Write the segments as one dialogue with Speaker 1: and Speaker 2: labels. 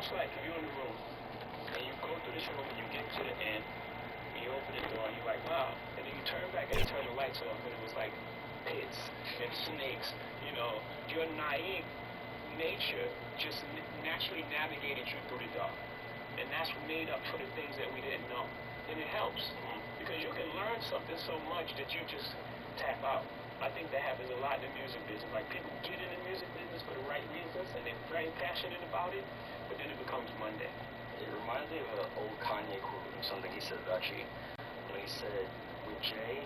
Speaker 1: almost like if you're in the room and you go through this room and you get to the end, and you open the door and you're like, wow, and then you turn back and you turn the lights off and it was like pits and snakes, you know, your naive nature just naturally navigated you through the dark. And that's made up for the things that we didn't know. And it helps because you can learn something so much that you just tap out. I think that happens a lot in the music business. Like people get in the music business for the right reasons and they're very passionate about it, but then it becomes Monday.
Speaker 2: It reminds me of an old Kanye quote or something he said actually. When he said, with Jay,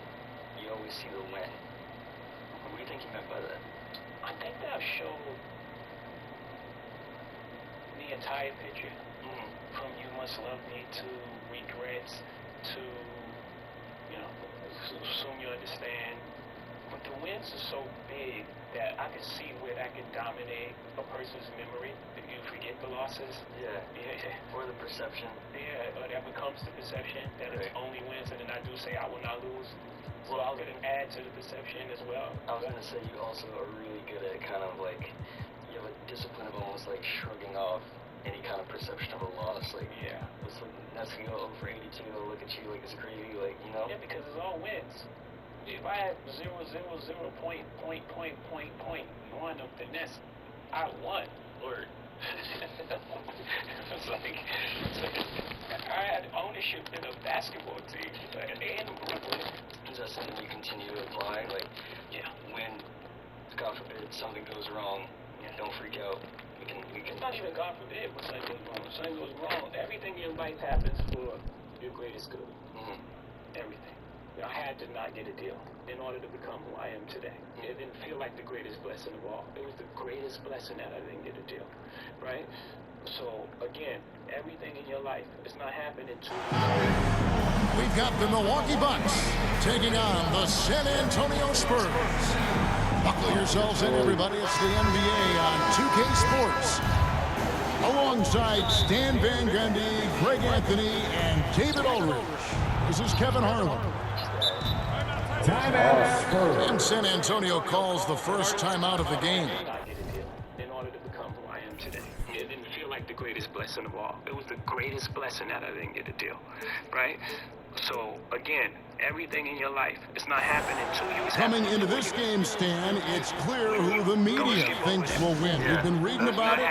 Speaker 2: you always see the win. What do you think he meant by that?
Speaker 1: I think that showed the entire picture. From You Must Love Me to Regrets to, you know, Soon You Understand. But the wins are so big that I can see where that can dominate a person's memory if you forget the losses.
Speaker 2: Yeah. Or the perception.
Speaker 1: Yeah, or that becomes the perception that it's only wins, and then I do say I will not lose. So I'll add to the perception as well.
Speaker 2: I was going to say you also are really good at kind of like, you have a discipline of almost like shrugging off any kind of perception of a loss. Like,
Speaker 1: yeah.
Speaker 2: It's like, that's going to go over 82, they'll look at you like it's crazy, like, you know?
Speaker 1: Yeah, because it's all wins. If I have 0, 0, 0, point, one of the nest, I won.
Speaker 2: Word.
Speaker 1: It's like I had ownership in a basketball team and Brooklyn.
Speaker 2: Is that something you continue to apply? Like,
Speaker 1: yeah,
Speaker 2: when, God forbid, something goes wrong, don't freak out. We can.
Speaker 1: It's not even God forbid when something goes wrong. If something goes wrong, everything in life happens for your greatest good. Everything. I had to not get a deal in order to become who I am today. It didn't feel like the greatest blessing of all. It was the greatest blessing that I didn't get a deal, right? So, again, everything in your life is not happening to you.
Speaker 3: We've got the Milwaukee Bucks taking on the San Antonio Spurs. Buckle yourselves in, everybody. It's the NBA on 2K Sports. Alongside Stan Van Gundy, Greg Anthony, and David Aldridge. This is Kevin Harlan. Timeout. And San Antonio calls the first timeout of the game.
Speaker 1: In order to become who I am today. It didn't feel like the greatest blessing of all. It was the greatest blessing that I didn't get a deal, right? So, again, everything in your life is not happening to you.
Speaker 3: Coming into this game, Stan, it's clear who the media thinks will win. We've been reading about it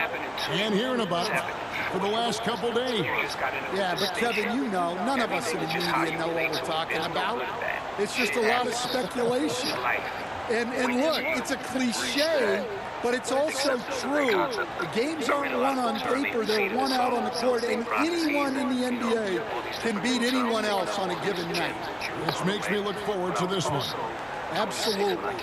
Speaker 3: and hearing about it for the last couple days.
Speaker 4: Yeah, but Kevin, you know, none of us in the media know what we're talking about. It's just a lot of speculation. And look, it's a cliche, but it's also true. The games aren't won on paper, they're won out on the court, and anyone in the NBA can beat anyone else on a given night.
Speaker 3: Which makes me look forward to this one.
Speaker 4: Absolutely.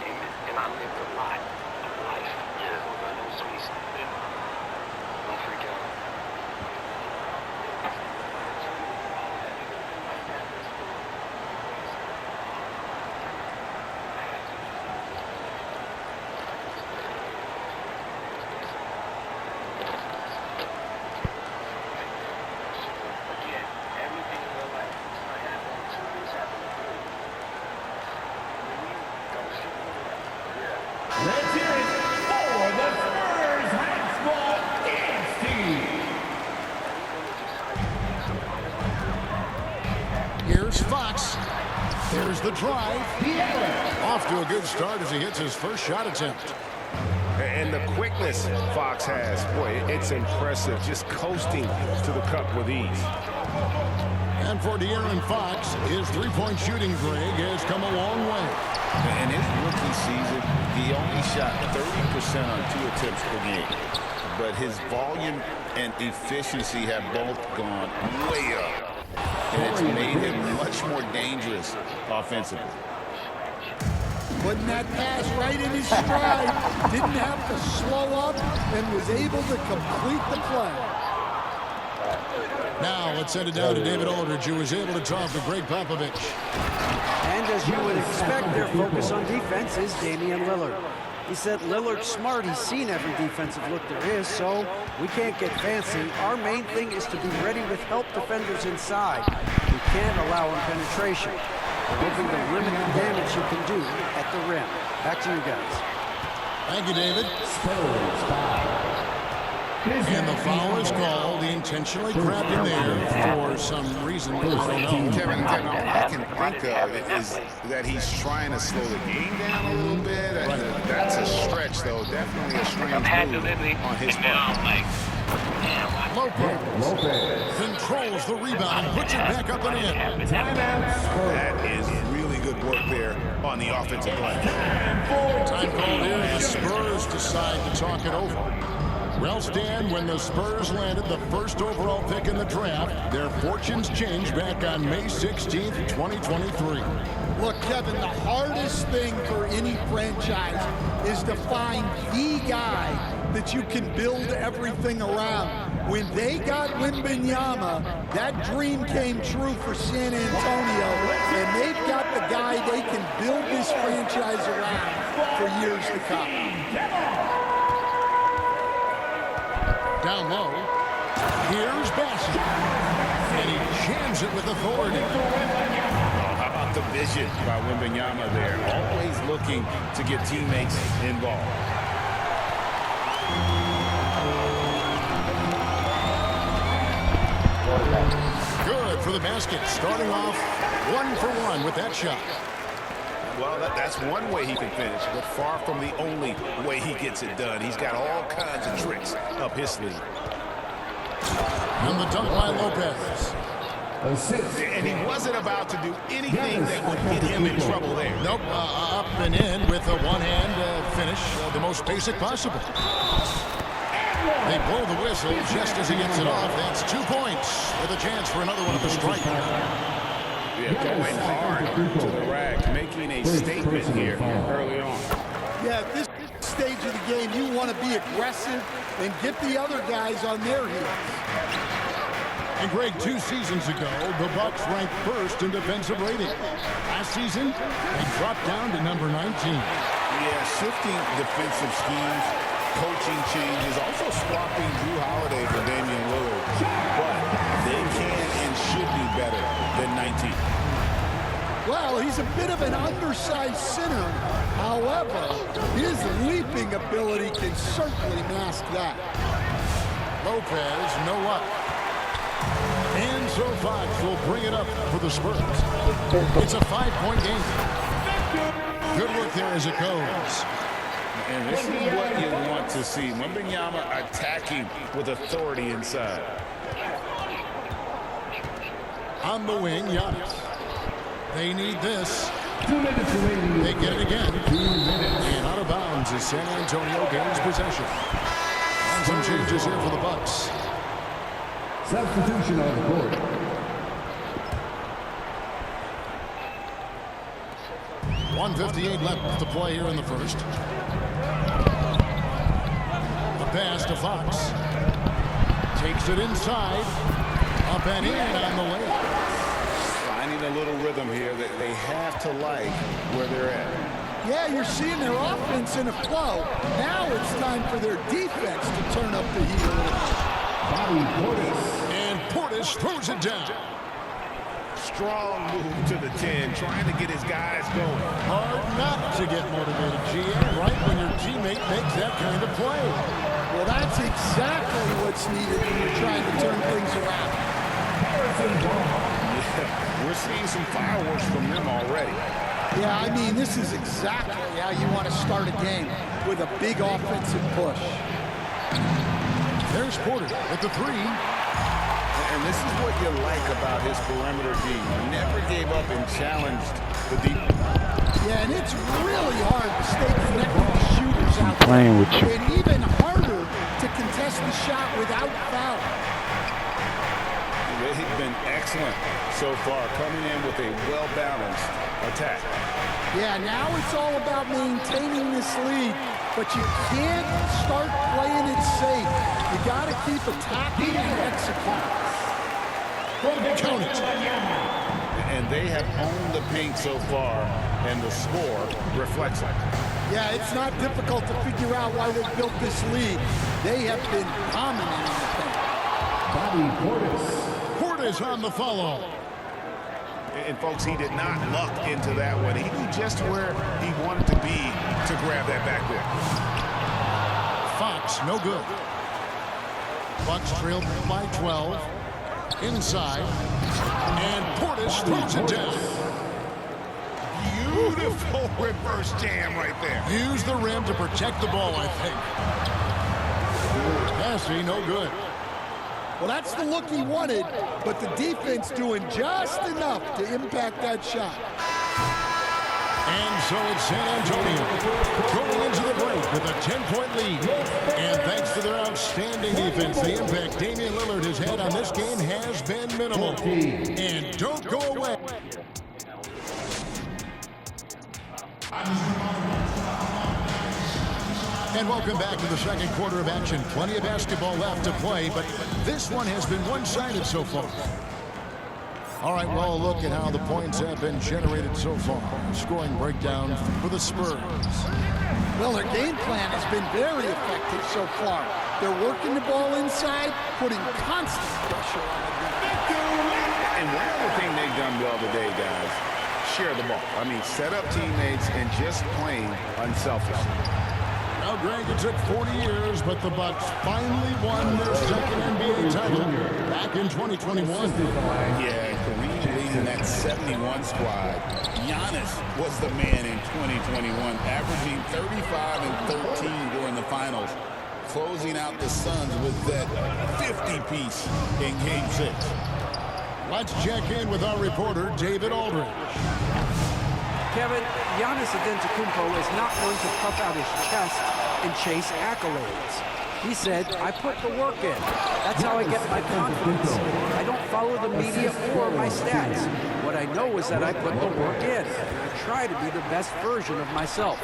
Speaker 5: Let's hear it for the Spurs Basketball Dance Team.
Speaker 3: Here's Fox. There's the drive. Off to a good start as he hits his first shot attempt.
Speaker 6: And the quickness Fox has, boy, it's impressive. Just coasting to the cup with ease.
Speaker 3: And for De'Aaron Fox, his three-point shooting, Greg, has come a long way.
Speaker 7: In his rookie season, he only shot 30% on 2 attempts per game. But his volume and efficiency have both gone way up. And it's made him much more dangerous offensively.
Speaker 4: Putting that pass right in his stride, didn't have to slow up, and was able to complete the play.
Speaker 3: Now let's send it down to David Aldridge, who was able to talk to Greg Popovich.
Speaker 8: And as you would expect, their focus on defense is Damian Lillard. He said Lillard's smart. He's seen every defensive look there is, so we can't get fancy. Our main thing is to be ready with help defenders inside. We can't allow him penetration. We're hoping to limit the damage you can do at the rim. Back to you guys.
Speaker 3: Thank you, David. And the foul is called. He intentionally grabbed him there for some reason. I don't know.
Speaker 7: Kevin, all I can think of is that he's trying to slow the game down a little bit. That's a stretch, though. Definitely a strange move on his part.
Speaker 3: Lopez controls the rebound and puts it back up and in.
Speaker 7: That is really good work there on the offensive play.
Speaker 3: Time called here. The Spurs decide to talk it over. Well, Stan, when the Spurs landed the first overall pick in the draft, their fortunes changed back on May 16th, 2023.
Speaker 4: Look, Kevin, the hardest thing for any franchise is to find the guy that you can build everything around. When they got Wembanyama, that dream came true for San Antonio, and they've got the guy they can build this franchise around for years to come.
Speaker 3: Down low, here's Bassett, and he jams it with authority.
Speaker 7: How about the vision by Wembanyama there? Always looking to get teammates involved.
Speaker 3: Good for the basket, starting off 1-for-1 with that shot.
Speaker 7: Well, that's one way he can finish, but far from the only way he gets it done. He's got all kinds of tricks up his sleeve.
Speaker 3: And the dunk by Lopez.
Speaker 7: And he wasn't about to do anything that would get him in trouble there.
Speaker 3: Nope, up and in with a one-hand finish, the most basic possible. They blow the whistle just as he gets it off. That's 2 points with a chance for another one at the strike.
Speaker 7: Yeah, going hard to the rack, making a statement here early on.
Speaker 4: Yeah, at this stage of the game, you want to be aggressive and get the other guys on their heels.
Speaker 3: And Greg, 2 seasons ago, the Bucks ranked first in defensive rating. Last season, they dropped down to number 19.
Speaker 7: Yeah, shifting defensive schemes, coaching changes, also swapping Drew Holiday for Damian Lillard. But they can and should be better than 19.
Speaker 4: Well, he's a bit of an undersized center. However, his leaping ability can certainly mask that.
Speaker 3: Lopez, no luck. And so Fox will bring it up for the Spurs. It's a 5-point game. Good work there as it goes.
Speaker 7: And this is what you want to see. Wembanyama attacking with authority inside.
Speaker 3: On the wing, Giannis. They need this. They get it again. And out of bounds as San Antonio gains possession. And some changes here for the Bucks.
Speaker 5: Substitution on the board.
Speaker 3: .158 left to play here in the first. A pass to Fox. Takes it inside. Up and in on the layup.
Speaker 7: Finding a little rhythm here that they have to like where they're at.
Speaker 4: Yeah, you're seeing their offense in a flow. Now it's time for their defense to turn up the heat a little.
Speaker 5: Bobby Portis.
Speaker 3: And Portis throws it down.
Speaker 7: Strong move to the 10, trying to get his guys going.
Speaker 3: Hard not to get motivated, GM, right when your teammate makes that kind of play.
Speaker 4: Well, that's exactly what's needed when you're trying to turn things around.
Speaker 7: Yeah, we're seeing some fireworks from them already.
Speaker 4: Yeah, I mean, this is exactly how you want to start a game, with a big offensive push.
Speaker 3: There's Porter at the 3.
Speaker 7: And this is what you like about his perimeter D. Never gave up and challenged the deep.
Speaker 4: Yeah, and it's really hard to stay connected to shooters out there. Playing with you. And even harder to contest the shot without foul.
Speaker 7: They've been excellent so far, coming in with a well-balanced attack.
Speaker 4: Yeah, now it's all about maintaining this lead, but you can't start playing it safe. You got to keep attacking and executing.
Speaker 3: Count it.
Speaker 7: And they have owned the paint so far, and the score reflects it.
Speaker 4: Yeah, it's not difficult to figure out why they built this lead. They have been dominant in the paint.
Speaker 5: Bobby Portis.
Speaker 3: Portis on the follow.
Speaker 7: And folks, he did not luck into that one. He knew just where he wanted to be to grab that back there.
Speaker 3: Fox, no good. Bucks trail by 12. Inside. And Portis throws it down.
Speaker 6: Beautiful reverse jam right there.
Speaker 3: Use the rim to protect the ball, I think. Passing, no good.
Speaker 4: Well, that's the look he wanted, but the defense doing just enough to impact that shot.
Speaker 3: And so it's San Antonio going into the break with a 10-point lead. And thanks to their outstanding defense, the impact Damian Lillard has had on this game has been minimal. And don't go away. And welcome back to the second quarter of action. Plenty of basketball left to play, but this one has been one-sided so far. All right, well, look at how the points have been generated so far. Scoring breakdown for the Spurs.
Speaker 4: Well, their game plan has been very effective so far. They're working the ball inside, putting constant pressure on the defense.
Speaker 7: And one other thing they've done well today, guys, share the ball. I mean, set up teammates and just playing unselfish.
Speaker 3: Now, Greg, it took 40 years, but the Bucks finally won their second NBA title back in 2021.
Speaker 7: Yeah, Kareem leading that 71 squad. Giannis was the man in 2021, averaging 35 and 13 during the finals, closing out the Suns with that 50-piece in Game 6.
Speaker 3: Let's check in with our reporter, David Aldridge.
Speaker 8: Kevin, Giannis Antetokounmpo is not going to puff out his chest and chase accolades. He said, I put the work in. That's how I get my confidence. I don't follow the media or my stats. What I know is that I put the work in. I try to be the best version of myself.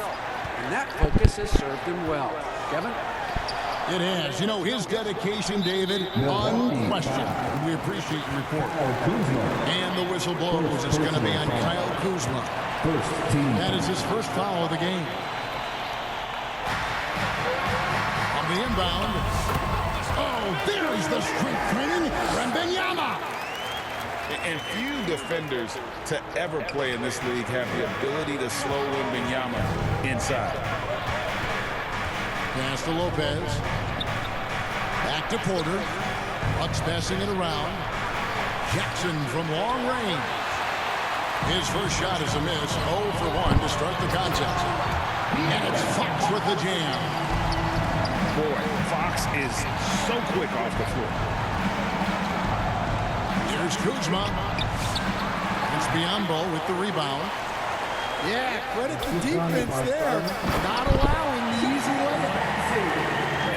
Speaker 8: And that focus has served him well. Kevin?
Speaker 3: It has. You know, his dedication, David, unquestioned. We appreciate your report. And the whistle blows. It's going to be on Kyle Kuzma. That is his first foul of the game. On the inbound. Oh, there's the strength training. Wembanyama.
Speaker 7: And few defenders to ever play in this league have the ability to slow Wembanyama inside.
Speaker 3: Pass to Lopez. Back to Porter. Bucks passing it around. Jackson from long range. His first shot is a miss. 0 for 1 to start the contest. And it's Fox with the jam.
Speaker 6: Boy, Fox is so quick off the floor.
Speaker 3: Here's Kuzma. It's Biyombo with the rebound.
Speaker 4: Yeah, credit the defense there. Not allowing the easy layup.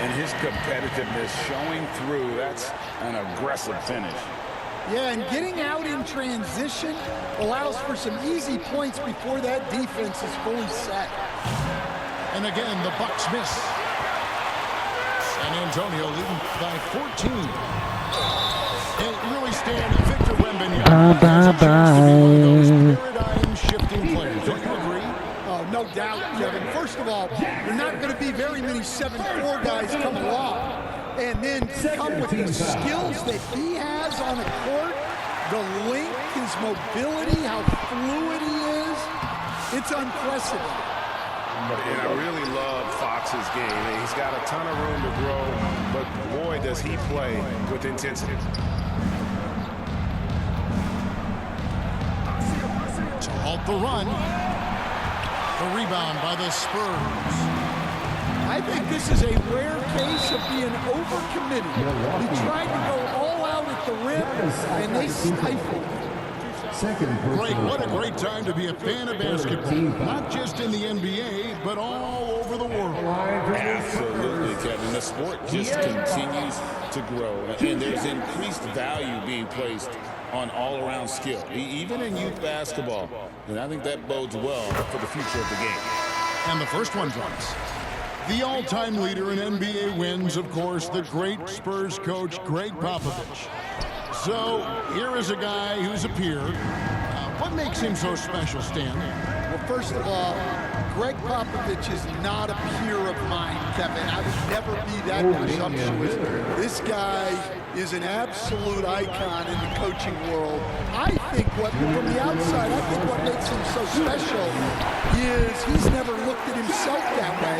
Speaker 7: And his competitiveness showing through. That's an aggressive finish.
Speaker 4: Yeah, and getting out in transition allows for some easy points before that defense is fully set.
Speaker 3: And again, the Bucks miss. San Antonio leading by 14. And really stand Victor Wembanyama. Paradigm-shifting players. Don't you agree?
Speaker 4: Oh, no doubt, Kevin. First of all, there are not going to be very many 7'4" guys come along. And then come with the skills that he has on the court, the length, his mobility, how fluid he is. It's unprecedented.
Speaker 6: And I really love Fox's game. He's got a ton of room to grow, but boy, does he play with intensity.
Speaker 3: To halt the run. The rebound by the Spurs.
Speaker 4: I think this is a rare case of being overcommitted. He tried to go all out at the rim, and they stifled.
Speaker 3: Greg, what a great time to be a fan of basketball. Not just in the NBA, but all over the world.
Speaker 7: Absolutely, Kevin. The sport just continues to grow, and there's increased value being placed on all-around skill, even in youth basketball. And I think that bodes well for the future of the game.
Speaker 3: And the first one drops. The all-time leader in NBA wins, of course, the great Spurs coach, Greg Popovich. So, here is a guy who's a peer. What makes him so special, Stan?
Speaker 4: Well, first of all, Greg Popovich is not a peer of mine, Kevin. I would never be that presumptuous. This guy is an absolute icon in the coaching world. I think from the outside, I think what makes him so special is he's never looked at himself that way.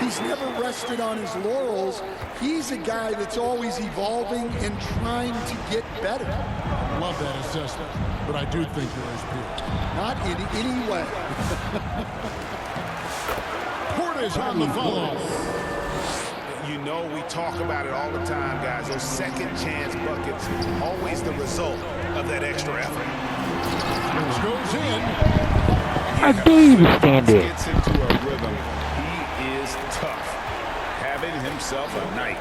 Speaker 4: He's never rested on his laurels. He's a guy that's always evolving and trying to get better.
Speaker 3: Love that assessment, but I do think you're his peer.
Speaker 4: Not in any way.
Speaker 3: Portis on the follow.
Speaker 6: You know, we talk about it all the time, guys. Those second chance buckets, always the result of that extra effort.
Speaker 3: This goes in.
Speaker 9: I dare you stand there.
Speaker 7: Gets into a rhythm. He is tough. Having himself a night.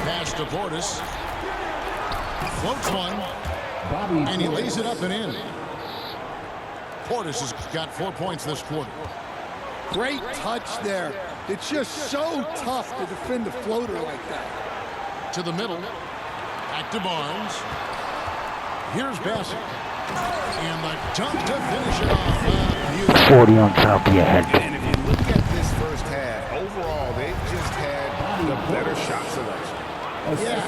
Speaker 3: Pass to Portis. Floats one.
Speaker 5: Bobby
Speaker 3: And he
Speaker 5: Portis.
Speaker 3: lays it up and in. Portis has got 4 points this quarter.
Speaker 4: Great touch there. It's just so tough to defend a floater like that.
Speaker 3: To the middle. Back to Barnes. Here's Bassett. And the dunk to finish it off.
Speaker 9: 40 on top of your head.
Speaker 7: And if you look at this first half, overall, they've just had the better shot selection.
Speaker 4: Yeah,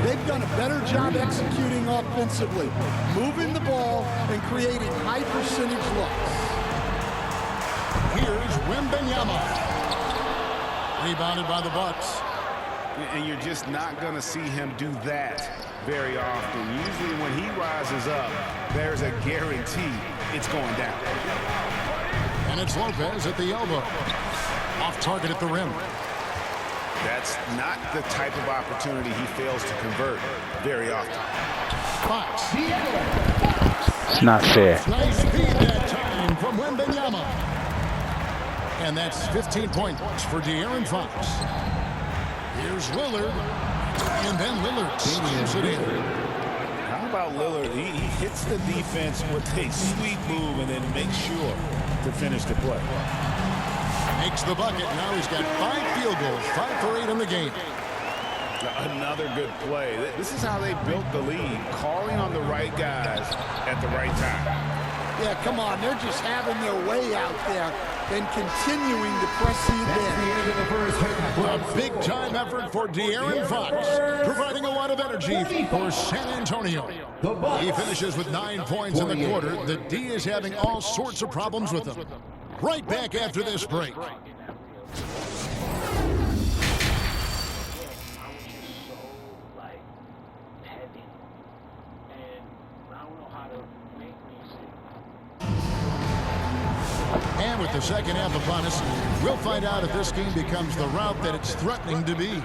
Speaker 4: they've done a better job executing offensively, moving the ball and creating high percentage looks.
Speaker 3: Here's Wembanyama. Rebounded by the Bucks.
Speaker 6: And you're just not going to see him do that very often. Usually when he rises up, there's a guarantee it's going down.
Speaker 3: And it's Lopez at the elbow. Off target at the rim.
Speaker 6: That's not the type of opportunity he fails to convert very often.
Speaker 3: Fox.
Speaker 9: It's not fair.
Speaker 3: Nice feed that time from Wembanyama. And that's 15 points for De'Aaron Fox. Here's Lillard. And then Lillard slams it in.
Speaker 7: How about Lillard? He hits the defense with a sweet move and then makes sure to finish the play.
Speaker 3: Makes the bucket. Now he's got 5 field goals. 5 for 8 in the game.
Speaker 6: Another good play. This is how they built the lead, calling on the right guys at the right time.
Speaker 4: Yeah, come on, they're just having their way out there and continuing to press the advantage.
Speaker 3: A big-time effort for De'Aaron Fox, providing a lot of energy for San Antonio. He finishes with 9 points in the quarter. The D is having all sorts of problems with him. Right back after this break. And with the second half upon us, we'll find out if this game becomes the route that it's threatening to be.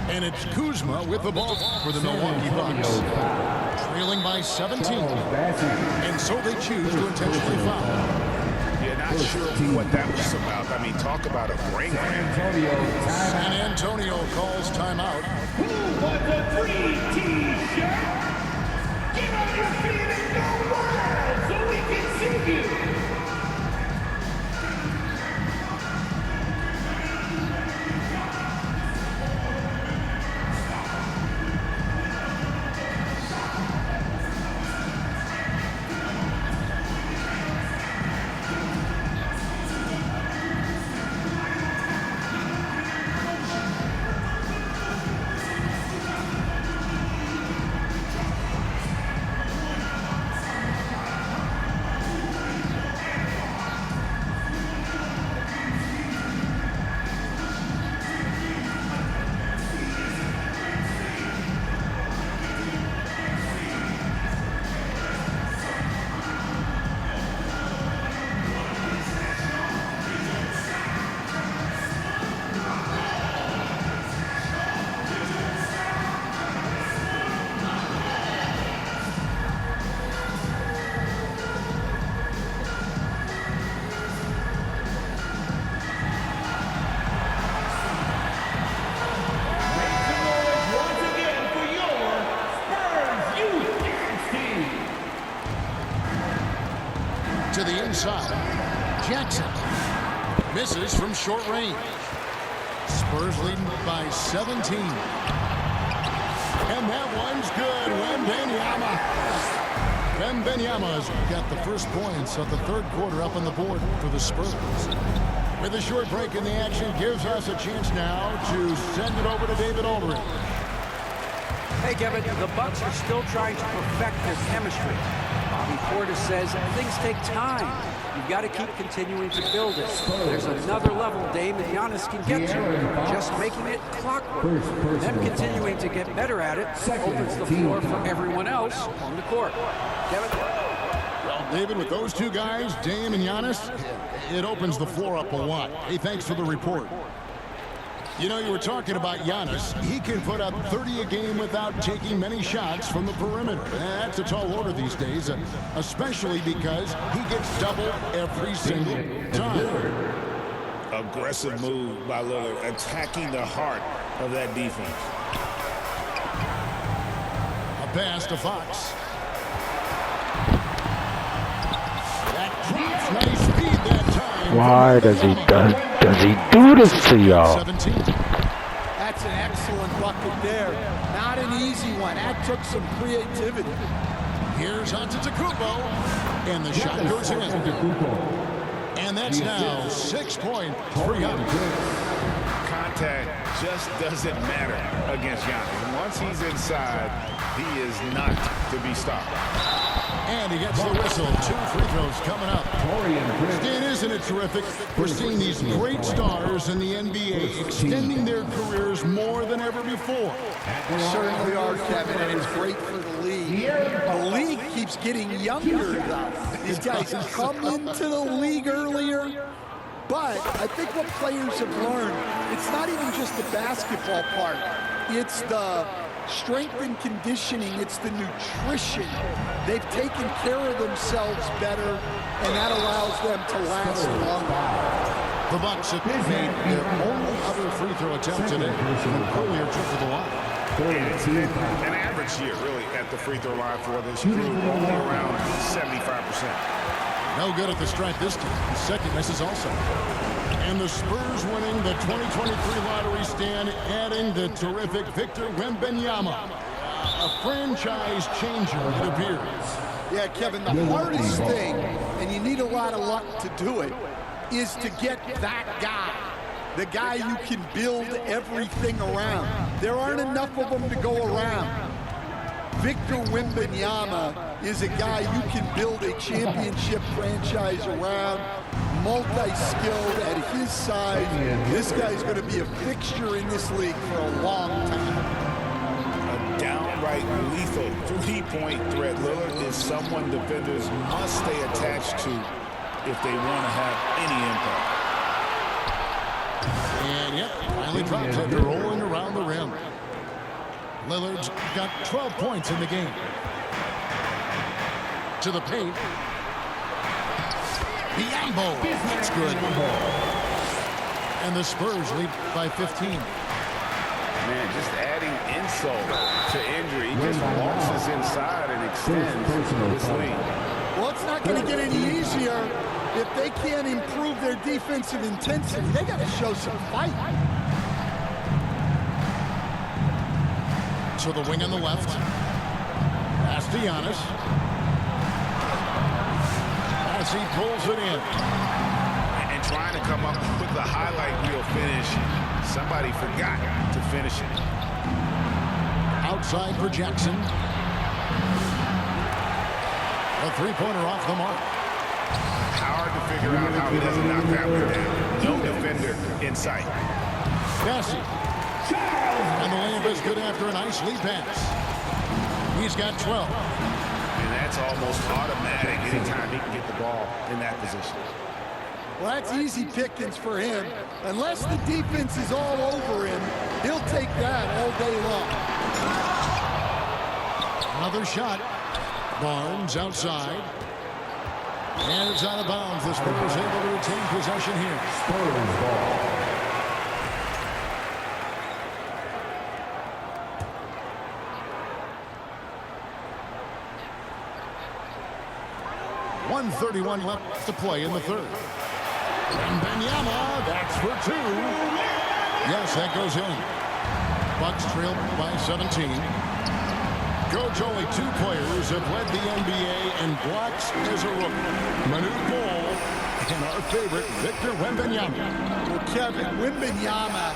Speaker 3: And it's Kuzma with the ball for the Milwaukee Bucks. Trailing by 17. And so they choose to intentionally foul.
Speaker 6: Yeah, not sure what that was about. I mean, talk about a brain cramp.
Speaker 3: San Antonio calls timeout.
Speaker 5: Who wants a free T-shirt? Get on your feet and go wild so we can see you.
Speaker 3: To the inside. Jackson misses from short range. Spurs leading by 17. And that one's good. Wembanyama's got the first points of the third quarter up on the board for the Spurs. With a short break in the action, gives us a chance now to send it over to David Aldridge.
Speaker 8: Hey, Kevin, the Bucks are still trying to perfect their chemistry. Bobby Portis says things take time. You've got to keep continuing to build it. There's another level Dame and Giannis can get to. Just making it clockwork. Them continuing to get better at it opens the floor for everyone else on the court. Kevin?
Speaker 3: Well, David, with those two guys, Dame and Giannis, it opens the floor up a lot. Hey, thanks for the report. You know, you were talking about Giannis. He can put up 30 a game without taking many shots from the perimeter. That's a tall order these days, especially because he gets double every single time.
Speaker 6: Aggressive move by Lillard, attacking the heart of that defense.
Speaker 3: A pass to Fox. That drops, nice speed that time.
Speaker 9: Why does he do this to y'all?
Speaker 3: 17.
Speaker 4: That's an excellent bucket there. Not an easy one. That took some creativity.
Speaker 3: Here's Antetokounmpo, and the shot goes in. And that's now 6 points for Giannis.
Speaker 6: Contact just doesn't matter against Giannis. Once he's inside, he is not to be stopped.
Speaker 3: And he gets the whistle. 2 free throws coming up. Stan, isn't it terrific? We're seeing these great stars in the NBA extending their careers more than ever before.
Speaker 4: Certainly are, Kevin, and it's great for the league. The league keeps getting younger, though. These guys come into the league earlier. But I think what players have learned, it's not even just the basketball part. It's the strength and conditioning. It's the nutrition. They've taken care of themselves better, and that allows them to last longer.
Speaker 3: The Bucks have made their only other free throw attempt today from an earlier trip to the line.
Speaker 6: An average year, really, at the free throw line for this crew, only around 75%.
Speaker 3: No good at the stripe this time. The second misses also. And the Spurs winning the 2023 lottery, stand, adding the terrific Victor Wembanyama. A franchise changer, it appears.
Speaker 4: Yeah, Kevin, the hardest thing, and you need a lot of luck to do it, is to get that guy. The guy you can build everything around. There aren't enough of them to go around. Victor Wembanyama is a guy you can build a championship franchise around, multi-skilled at his size. This guy's going to be a fixture in this league for a long time.
Speaker 6: A downright lethal three-point threat. Lillard is someone defenders must stay attached to if they want to have any impact.
Speaker 3: And yep, finally drops after rolling around the rim. Lillard's got 12 points in the game. To the paint. Biombo. That's good. And the Spurs lead by 15.
Speaker 6: Man, just adding insult to injury. He just walks inside and extends this lead.
Speaker 4: Well, it's not going to get any easier if they can't improve their defensive intensity. They got to show some fight.
Speaker 3: To the wing on the left. Pass to Giannis. As he pulls it in.
Speaker 6: And trying to come up with the highlight reel finish. Somebody forgot to finish it.
Speaker 3: Outside for Jackson. A three-pointer off the mark.
Speaker 6: Hard to figure out how he doesn't knock that one down. No defender in sight.
Speaker 3: Bessie. And the layup is good after a nice lead pass. He's got 12.
Speaker 6: And that's almost automatic anytime he can get the ball in that position.
Speaker 4: Well, that's easy pickings for him. Unless the defense is all over him, he'll take that all day long.
Speaker 3: Another shot. Barnes outside. And it's out of bounds. The Spurs able to retain possession here. Spurs ball. .131 left to play in the third. And Wembanyama, that's for 2. Yes, that goes in. Bucks trail by 17. Coach, only 2 players have led the NBA in blocks as a rookie. Manute Bol and our favorite, Victor Wembanyama.
Speaker 4: Well, Kevin, Wembanyama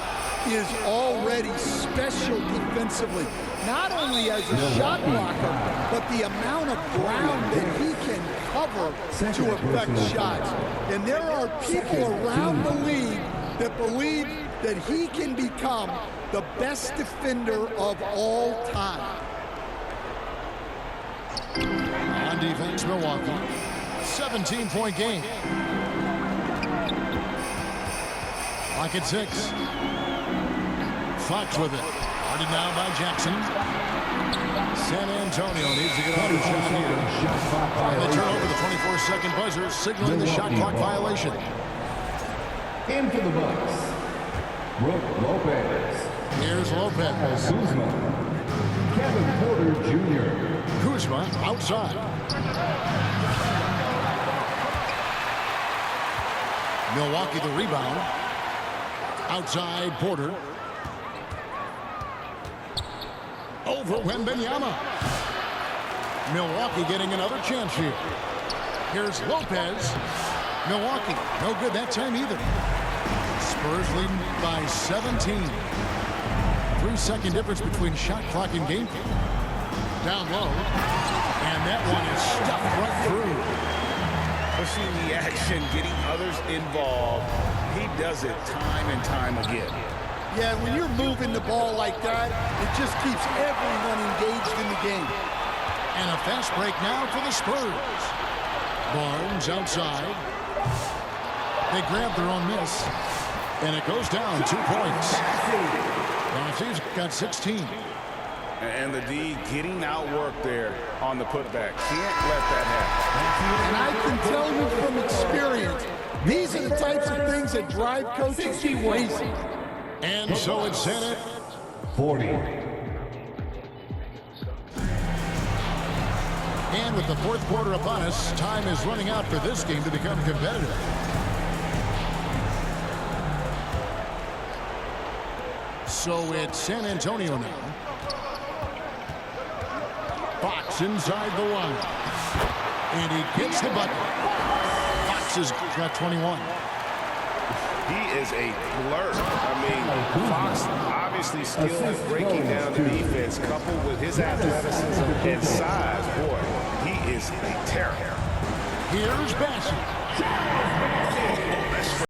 Speaker 4: is already special defensively. Not only as a shot blocker, but the amount of ground that he can cover to affect shots. And there are people around the league that believe that he can become the best defender of all time.
Speaker 3: On defense, Milwaukee. 17-point game. Lock at 6. Fox with it. Guarded now by Jackson. San Antonio needs to get on the shot here. And they turn over the 24-second buzzer, signaling the shot clock violation.
Speaker 5: In for the Bucks, Brook Lopez.
Speaker 3: Here's Lopez.
Speaker 5: Kuzma. Kevin Porter Jr.
Speaker 3: Kuzma outside. Milwaukee the rebound. Outside Porter. Over Wembanyama. Milwaukee getting another chance here. Here's Lopez. Milwaukee, no good that time either. Spurs leading by 17. 3-second difference between shot clock and game clock. Down low. And that one is stuffed right through.
Speaker 6: Pushing the action, getting others involved. He does it time and time again.
Speaker 4: Yeah, when you're moving the ball like that, it just keeps everyone engaged in the game.
Speaker 3: And a fast break now for the Spurs. Barnes outside. They grab their own miss. And it goes down 2 points. Matthews got 16.
Speaker 6: And the D getting outworked there on the putback. Can't let that happen.
Speaker 4: And I can tell you from experience, these are the types of things that drive coaches crazy.
Speaker 3: And so it's Senate
Speaker 5: 40.
Speaker 3: And with the fourth quarter upon us, time is running out for this game to become competitive. So it's San Antonio now. Fox inside the line. And he gets the bucket. Fox has got 21.
Speaker 6: He is a flirt. I mean, Fox obviously skilled at breaking down the defense, coupled with his athleticism and size. Boy, he is a terror.
Speaker 3: Here's Bassett.